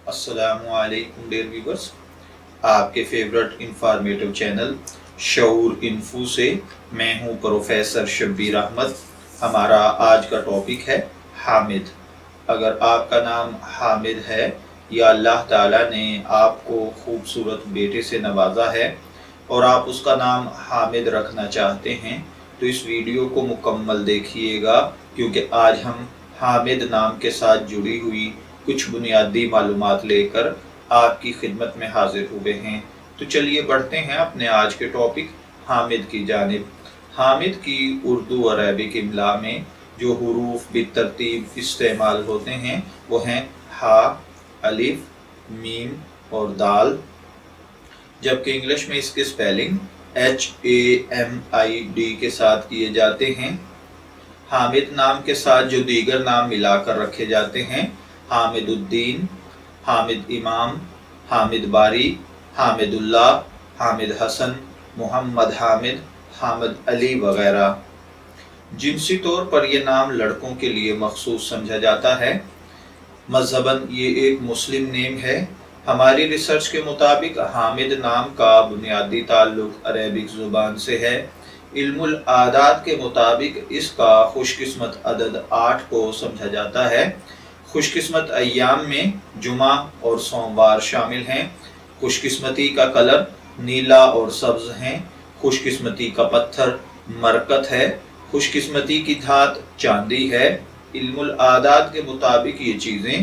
السلام علیکم dear viewers, آپ کے فیورٹ انفارمیٹو چینل شعور انفو سے میں ہوں پروفیسر شبیر احمد۔ ہمارا آج کا ٹاپک ہے حامد۔ اگر آپ کا نام حامد ہے یا اللہ تعالیٰ نے آپ کو خوبصورت بیٹے سے نوازا ہے اور آپ اس کا نام حامد رکھنا چاہتے ہیں تو اس ویڈیو کو مکمل دیکھیے گا، کیونکہ آج ہم حامد نام کے ساتھ جڑی ہوئی کچھ بنیادی معلومات لے کر آپ کی خدمت میں حاضر ہوئے ہیں۔ تو چلیے بڑھتے ہیں اپنے آج کے ٹاپک حامد کی جانب۔ حامد کی اردو اور عربک املا میں جو حروف بالترتیب استعمال ہوتے ہیں وہ ہیں ہا، الف، میم اور دال، جبکہ انگلش میں اس کے سپیلنگ HAMID کے ساتھ کیے جاتے ہیں۔ حامد نام کے ساتھ جو دیگر نام ملا کر رکھے جاتے ہیں: حامد الدین، حامد امام، حامد باری، حامد اللہ، حامد حسن، محمد حامد، حامد علی وغیرہ۔ جنسی طور پر یہ نام لڑکوں کے لیے مخصوص سمجھا جاتا ہے۔ مذہباً یہ ایک مسلم نیم ہے۔ ہماری ریسرچ کے مطابق حامد نام کا بنیادی تعلق عربک زبان سے ہے۔ علم الاعداد کے مطابق اس کا خوش قسمت عدد 8 کو سمجھا جاتا ہے۔ خوش قسمت ایام میں جمعہ اور سوموار شامل ہیں۔ خوش قسمتی کا کلر نیلا اور سبز ہیں۔ خوش قسمتی کا پتھر مرکت ہے۔ خوش قسمتی کی دھات چاندی ہے۔ علم الاعداد کے مطابق یہ چیزیں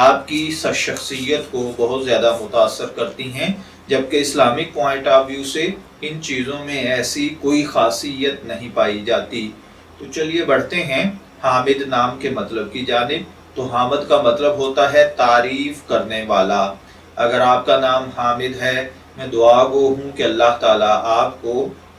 آپ کی شخصیت کو بہت زیادہ متاثر کرتی ہیں، جبکہ اسلامک پوائنٹ آف ویو سے ان چیزوں میں ایسی کوئی خاصیت نہیں پائی جاتی۔ تو چلیے بڑھتے ہیں حامد نام کے مطلب کی جانب۔ تو حامد کا مطلب ہوتا ہے تعریف کرنے والا۔ اگر آپ کا نام حامد ہے، میں دعا گو ہوں کہ اللہ تعالیٰ آپ کو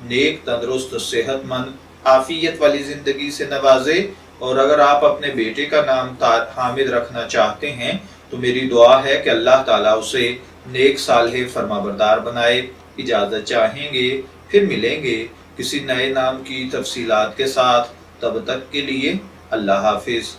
نیک، تندرست، صحت مند، عافیت والی زندگی سے نوازے، اور اگر آپ اپنے بیٹے کا نام حامد رکھنا چاہتے ہیں تو میری دعا ہے کہ اللہ تعالیٰ اسے نیک، صالح، فرمانبردار بنائے۔ اجازت چاہیں گے، پھر ملیں گے کسی نئے نام کی تفصیلات کے ساتھ۔ تب تک کے لیے اللہ حافظ۔